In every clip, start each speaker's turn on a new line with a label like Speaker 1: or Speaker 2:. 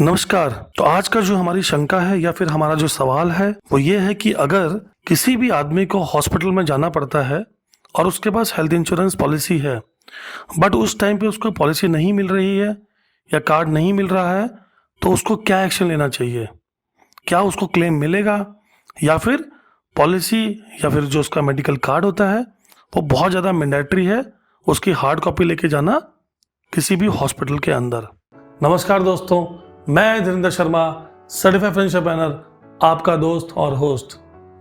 Speaker 1: नमस्कार। तो आज का जो हमारी शंका है या फिर हमारा जो सवाल है वो ये है कि अगर किसी भी आदमी को हॉस्पिटल में जाना पड़ता है और उसके पास हेल्थ इंश्योरेंस पॉलिसी है बट उस टाइम पे उसको पॉलिसी नहीं मिल रही है या कार्ड नहीं मिल रहा है, तो उसको क्या एक्शन लेना चाहिए? क्या उसको क्लेम मिलेगा या फिर पॉलिसी या फिर जो उसका मेडिकल कार्ड होता है वो बहुत ज़्यादा मैंडेटरी है, उसकी हार्ड कॉपी लेके जाना किसी भी हॉस्पिटल के अंदर? नमस्कार दोस्तों, मैं Dhirendra Sharma, certified financial planner, आपका दोस्त और होस्ट,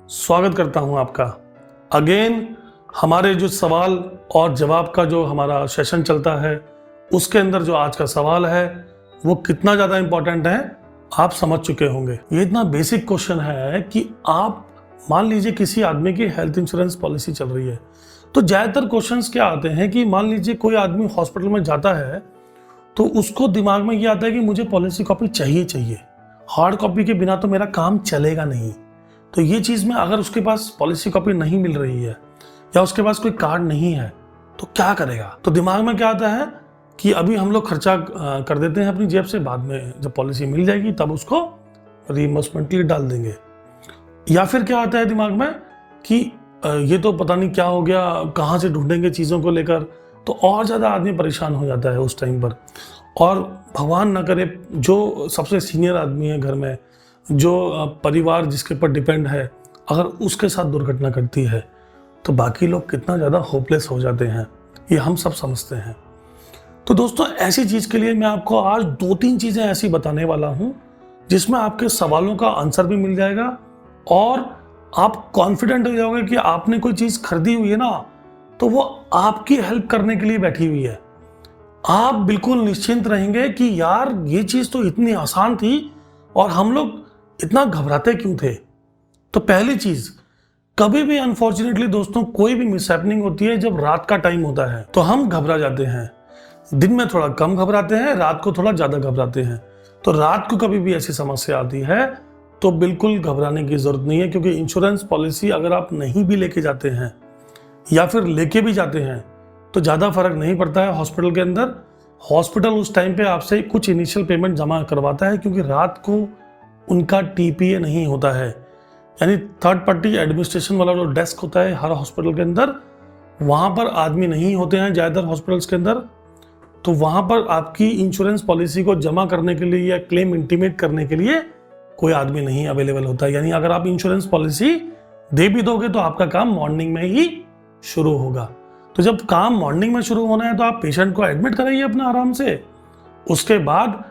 Speaker 1: स्वागत करता हूं आपका अगेन हमारे जो सवाल और जवाब का जो हमारा सेशन चलता है उसके अंदर जो आज का सवाल है वो कितना ज़्यादा इंपॉर्टेंट है आप समझ चुके होंगे। ये इतना बेसिक क्वेश्चन है कि आप मान लीजिए किसी आदमी की हेल्थ इंश्योरेंस पॉलिसी चल रही है, तो ज़्यादातर क्वेश्चंस क्या आते हैं कि मान लीजिए कोई आदमी हॉस्पिटल में जाता है तो उसको दिमाग में ये आता है कि मुझे पॉलिसी कॉपी चाहिए, हार्ड कॉपी के बिना तो मेरा काम चलेगा नहीं। तो ये चीज़ में अगर उसके पास पॉलिसी कॉपी नहीं मिल रही है या उसके पास कोई कार्ड नहीं है तो क्या करेगा? तो दिमाग में क्या आता है कि अभी हम लोग खर्चा कर देते हैं अपनी जेब से, बाद में जब पॉलिसी मिल जाएगी तब उसको रीइंबर्समेंट के लिए डाल देंगे। या फिर क्या आता है दिमाग में कि ये तो पता नहीं क्या हो गया, कहाँ से ढूंढेंगे चीज़ों को लेकर, तो और ज़्यादा आदमी परेशान हो जाता है उस टाइम पर। और भगवान ना करे जो सबसे सीनियर आदमी है घर में, जो परिवार जिसके ऊपर डिपेंड है, अगर उसके साथ दुर्घटना घटती है तो बाकी लोग कितना ज़्यादा होपलेस हो जाते हैं, ये हम सब समझते हैं। तो दोस्तों, ऐसी चीज़ के लिए मैं आपको आज 2-3 चीज़ें ऐसी बताने वाला हूँ जिसमें आपके सवालों का आंसर भी मिल जाएगा और आप कॉन्फिडेंट हो जाओगे कि आपने कोई चीज़ खरीदी हुई है ना, तो वो आपकी हेल्प करने के लिए बैठी हुई है। आप बिल्कुल निश्चिंत रहेंगे कि यार ये चीज़ तो इतनी आसान थी और हम लोग इतना घबराते क्यों थे। तो पहली चीज़, कभी भी अनफॉर्चुनेटली दोस्तों कोई भी मिसहैपनिंग होती है जब रात का टाइम होता है तो हम घबरा जाते हैं। दिन में थोड़ा कम घबराते हैं, रात को थोड़ा ज़्यादा घबराते हैं। तो रात को कभी भी ऐसी समस्या आती है तो बिल्कुल घबराने की ज़रूरत नहीं है, क्योंकि इंश्योरेंस पॉलिसी अगर आप नहीं भी लेके जाते हैं या फिर लेके भी जाते हैं तो ज़्यादा फर्क नहीं पड़ता है हॉस्पिटल के अंदर। हॉस्पिटल उस टाइम पे आपसे कुछ इनिशियल पेमेंट जमा करवाता है, क्योंकि रात को उनका टीपीए नहीं होता है, यानी थर्ड पार्टी एडमिनिस्ट्रेशन वाला जो डेस्क होता है हर हॉस्पिटल के अंदर, वहाँ पर आदमी नहीं होते हैं ज़्यादातर हॉस्पिटल्स के अंदर। तो वहाँ पर आपकी इंश्योरेंस पॉलिसी को जमा करने के लिए या क्लेम इंटीमेट करने के लिए कोई आदमी नहीं अवेलेबल होता है। यानी अगर आप इंश्योरेंस पॉलिसी दे भी दोगे तो आपका काम मॉर्निंग में ही शुरू होगा। तो जब काम मॉर्निंग में शुरू होना है तो आप पेशेंट को एडमिट कराइए अपना आराम से, उसके बाद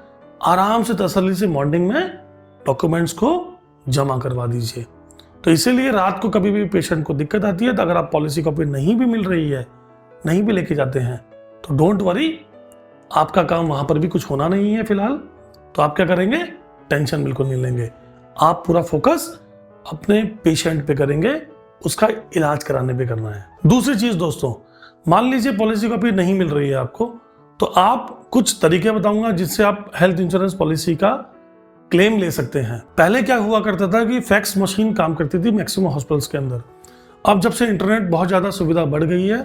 Speaker 1: आराम से तसल्ली से मॉर्निंग में डॉक्यूमेंट्स को जमा करवा दीजिए। तो इसीलिए रात को कभी भी पेशेंट को दिक्कत आती है तो अगर आप पॉलिसी कॉपी नहीं भी मिल रही है, नहीं भी लेके जाते हैं, तो डोंट वरी, आपका काम वहां पर भी कुछ होना नहीं है फिलहाल। तो आप क्या करेंगे? टेंशन बिल्कुल नहीं लेंगे, आप पूरा फोकस अपने पेशेंट पे करेंगे, उसका इलाज कराने पे करना है। दूसरी चीज दोस्तों, मान लीजिए पॉलिसी कॉपी नहीं मिल रही है आपको, तो आप कुछ तरीके बताऊंगा जिससे आप हेल्थ इंश्योरेंस पॉलिसी का क्लेम ले सकते हैं। पहले क्या हुआ करता था कि फैक्स मशीन काम करती थी मैक्सिमम हॉस्पिटल्स के अंदर। अब जब से इंटरनेट बहुत ज़्यादा सुविधा बढ़ गई है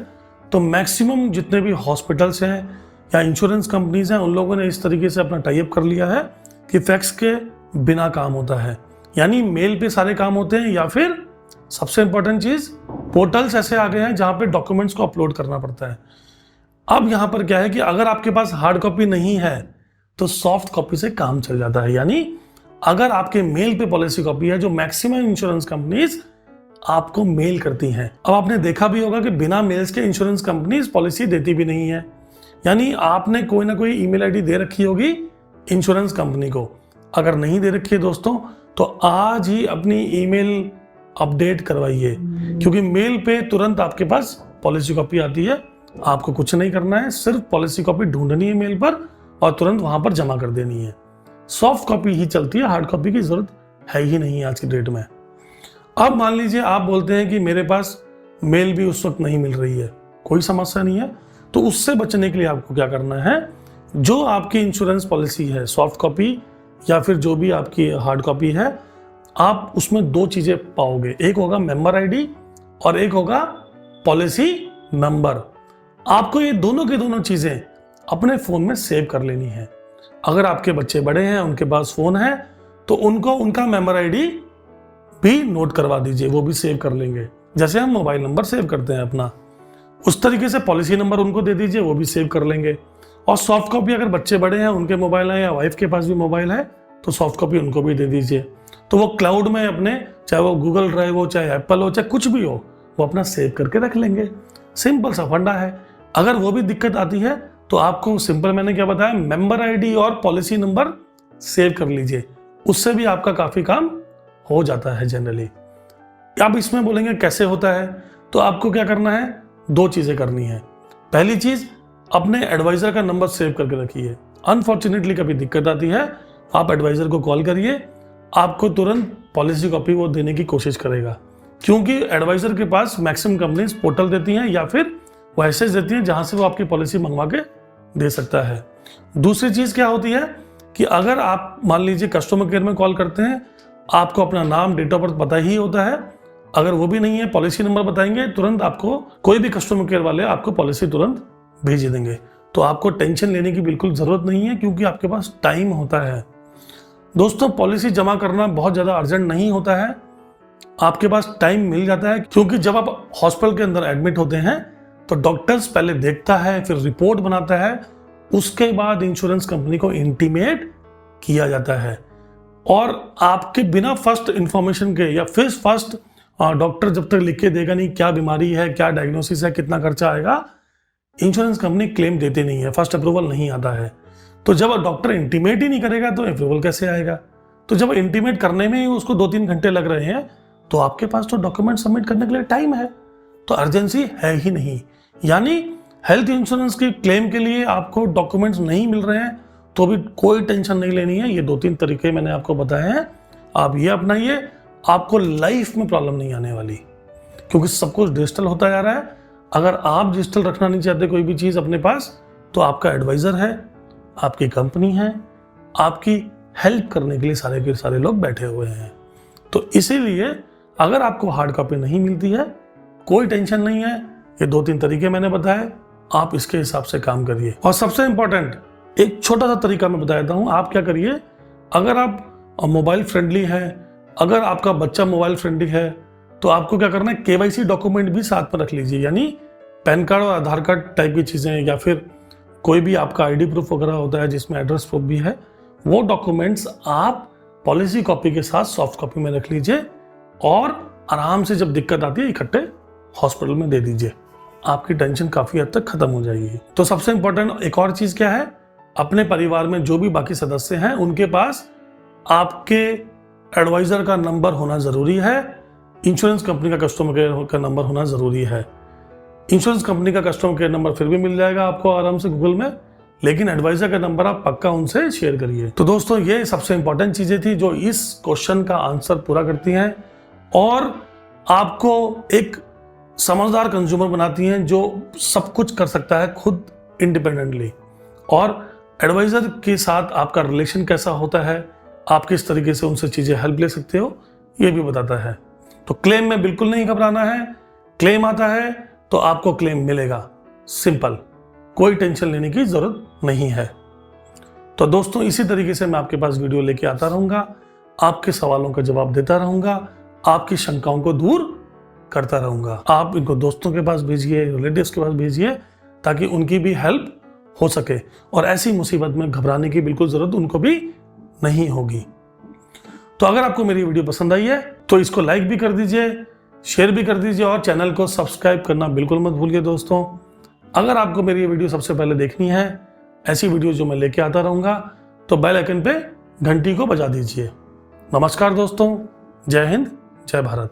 Speaker 1: तो मैक्सिमम जितने भी हॉस्पिटल्स हैं या इंश्योरेंस कंपनीज हैं, उन लोगों ने इस तरीके से अपना टाई अप कर लिया है कि फैक्स के बिना काम होता है, यानी मेल पे सारे काम होते हैं, या फिर सबसे इंपॉर्टेंट चीज, पोर्टल्स ऐसे आ गए हैं जहां पे डॉक्यूमेंट्स को अपलोड करना पड़ता है। अब यहां पर क्या है कि अगर आपके पास हार्ड कॉपी नहीं है तो सॉफ्ट कॉपी से काम चल जाता है। यानी अगर आपके मेल पे पॉलिसी कॉपी है, जो मैक्सिमम इंश्योरेंस कंपनीज आपको मेल करती हैं। अब आपने देखा भी होगा कि बिना मेल्स के इंश्योरेंस कंपनीज पॉलिसी देती भी नहीं है, यानी आपने कोई ना कोई ईमेल आईडी दे रखी होगी इंश्योरेंस कंपनी को। अगर नहीं दे रखी है दोस्तों तो आज ही अपनी ईमेल अपडेट करवाइए, क्योंकि मेल पे तुरंत आपके पास पॉलिसी कॉपी आती है। आपको कुछ नहीं करना है, सिर्फ पॉलिसी कॉपी ढूंढनी है मेल पर और तुरंत वहां पर जमा कर देनी है। सॉफ्ट कॉपी ही चलती है, हार्ड कॉपी की जरूरत है ही नहीं आज की डेट में। अब मान लीजिए आप बोलते हैं कि मेरे पास मेल भी उस वक्त नहीं मिल रही है, कोई समस्या नहीं है। तो उससे बचने के लिए आपको क्या करना है, जो आपकी इंश्योरेंस पॉलिसी है सॉफ्ट कॉपी या फिर जो भी आपकी हार्ड कॉपी है, आप उसमें 2 चीजें पाओगे, एक होगा मेंबर आईडी और एक होगा पॉलिसी नंबर। आपको ये दोनों की दोनों चीजें अपने फोन में सेव कर लेनी है। अगर आपके बच्चे बड़े हैं, उनके पास फ़ोन है, तो उनको उनका मेंबर आईडी भी नोट करवा दीजिए, वो भी सेव कर लेंगे। जैसे हम मोबाइल नंबर सेव करते हैं अपना, उस तरीके से पॉलिसी नंबर उनको दे दीजिए, वो भी सेव कर लेंगे। और सॉफ्ट कॉपी अगर बच्चे बड़े हैं, उनके मोबाइल है या वाइफ के पास भी मोबाइल है, तो सॉफ्ट कॉपी उनको भी दे दीजिए। तो वो क्लाउड में अपने, चाहे वो गूगल ड्राइव हो, चाहे एप्पल हो, चाहे कुछ भी हो, वो अपना सेव करके रख लेंगे। सिंपल सा फंडा है। अगर वो भी दिक्कत आती है तो आपको सिंपल, मैंने क्या बताया, मेंबर आईडी और पॉलिसी नंबर सेव कर लीजिए, उससे भी आपका काफ़ी काम हो जाता है जनरली। आप इसमें बोलेंगे कैसे होता है, तो आपको क्या करना है, 2 चीज़ें करनी है। पहली चीज़, अपने एडवाइज़र का नंबर सेव करके रखिए। अनफॉर्चुनेटली कभी दिक्कत आती है, आप एडवाइज़र को कॉल करिए, आपको तुरंत पॉलिसी कॉपी वो देने की कोशिश करेगा, क्योंकि एडवाइज़र के पास मैक्सिमम कंपनीज पोर्टल देती हैं या फिर वो मैसेज देती हैं जहाँ से वो आपकी पॉलिसी मंगवा के दे सकता है। दूसरी चीज़ क्या होती है कि अगर आप मान लीजिए कस्टमर केयर में कॉल करते हैं, आपको अपना नाम, डेट ऑफ बर्थ पता ही होता है, अगर वो भी नहीं है, पॉलिसी नंबर बताएंगे, तुरंत आपको कोई भी कस्टमर केयर वाले आपको पॉलिसी तुरंत भेज देंगे। तो आपको टेंशन लेने की बिल्कुल ज़रूरत नहीं है, क्योंकि आपके पास टाइम होता है। दोस्तों, पॉलिसी जमा करना बहुत ज़्यादा अर्जेंट नहीं होता है, आपके पास टाइम मिल जाता है, क्योंकि जब आप हॉस्पिटल के अंदर एडमिट होते हैं तो डॉक्टर्स पहले देखता है, फिर रिपोर्ट बनाता है, उसके बाद इंश्योरेंस कंपनी को इंटीमेट किया जाता है। और आपके बिना फर्स्ट इंफॉर्मेशन के या फिर फर्स्ट डॉक्टर जब तक लिख के देगा नहीं क्या बीमारी है, क्या डायग्नोसिस है, कितना खर्चा आएगा, इंश्योरेंस कंपनी क्लेम देते नहीं है, फर्स्ट अप्रूवल नहीं आता है। तो जब डॉक्टर इंटीमेट ही नहीं करेगा तो अप्रूवल कैसे आएगा? तो जब इंटीमेट करने में ही उसको 2-3 घंटे लग रहे हैं, तो आपके पास तो डॉक्यूमेंट सबमिट करने के लिए टाइम है, तो अर्जेंसी है ही नहीं। यानी हेल्थ इंश्योरेंस के क्लेम के लिए आपको डॉक्यूमेंट्स नहीं मिल रहे हैं तो भी कोई टेंशन नहीं लेनी है। ये 2-3 तरीके मैंने आपको बताए हैं, आप ये अपनाइए, आपको लाइफ में प्रॉब्लम नहीं आने वाली, क्योंकि सब कुछ डिजिटल होता जा रहा है। अगर आप डिजिटल रखना नहीं चाहते कोई भी चीज़ अपने पास, तो आपका एडवाइज़र है, आपकी कंपनी है, आपकी हेल्प करने के लिए सारे के सारे लोग बैठे हुए हैं। तो इसीलिए अगर आपको हार्ड कॉपी नहीं मिलती है, कोई टेंशन नहीं है। ये 2-3 तरीके मैंने बताए, आप इसके हिसाब से काम करिए। और सबसे इंपॉर्टेंट एक छोटा सा तरीका मैं बता देता हूँ, आप क्या करिए, अगर आप मोबाइल फ्रेंडली हैं, अगर आपका बच्चा मोबाइल फ्रेंडली है, तो आपको क्या करना है, केवाईसी डॉक्यूमेंट भी साथ में रख लीजिए। यानी पैन कार्ड और आधार कार्ड टाइप की चीज़ें, या फिर कोई भी आपका आईडी प्रूफ वगैरह होता है जिसमें एड्रेस प्रूफ भी है, वो डॉक्यूमेंट्स आप पॉलिसी कॉपी के साथ सॉफ्ट कॉपी में रख लीजिए और आराम से जब दिक्कत आती है इकट्ठे हॉस्पिटल में दे दीजिए, आपकी टेंशन काफ़ी हद तक खत्म हो जाएगी। तो सबसे इंपॉर्टेंट एक और चीज़ क्या है, अपने परिवार में जो भी बाकी सदस्य हैं उनके पास आपके एडवाइज़र का नंबर होना ज़रूरी है, इंश्योरेंस कंपनी का कस्टमर केयर का नंबर होना ज़रूरी है। इंश्योरेंस कंपनी का कस्टमर केयर नंबर फिर भी मिल जाएगा आपको आराम से गूगल में, लेकिन एडवाइज़र का नंबर आप पक्का उनसे शेयर करिए। तो दोस्तों, ये सबसे इंपॉर्टेंट चीज़ें थी जो इस क्वेश्चन का आंसर पूरा करती हैं और आपको एक समझदार कंज्यूमर बनाती हैं, जो सब कुछ कर सकता है खुद इंडिपेंडेंटली। और एडवाइज़र के साथ आपका रिलेशन कैसा होता है, आप किस तरीके से उनसे चीज़ें हेल्प ले सकते हो, ये भी बताता है। तो क्लेम में बिल्कुल नहीं घबराना है, क्लेम आता है तो आपको क्लेम मिलेगा, सिंपल, कोई टेंशन लेने की ज़रूरत नहीं है। तो दोस्तों, इसी तरीके से मैं आपके पास वीडियो लेके आता रहूँगा, आपके सवालों का जवाब देता रहूँगा, आपकी शंकाओं को दूर करता रहूँगा। आप इनको दोस्तों के पास भेजिए, रिलेटिव्स के पास भेजिए, ताकि उनकी भी हेल्प हो सके और ऐसी मुसीबत में घबराने की बिल्कुल ज़रूरत उनको भी नहीं होगी। तो अगर आपको मेरी वीडियो पसंद आई है तो इसको लाइक भी कर दीजिए, शेयर भी कर दीजिए और चैनल को सब्सक्राइब करना बिल्कुल मत भूलिए। दोस्तों, अगर आपको मेरी ये वीडियो सबसे पहले देखनी है, ऐसी वीडियो जो मैं लेके आता रहूँगा, तो बेल आइकन पे घंटी को बजा दीजिए। नमस्कार दोस्तों, जय हिंद, जय भारत।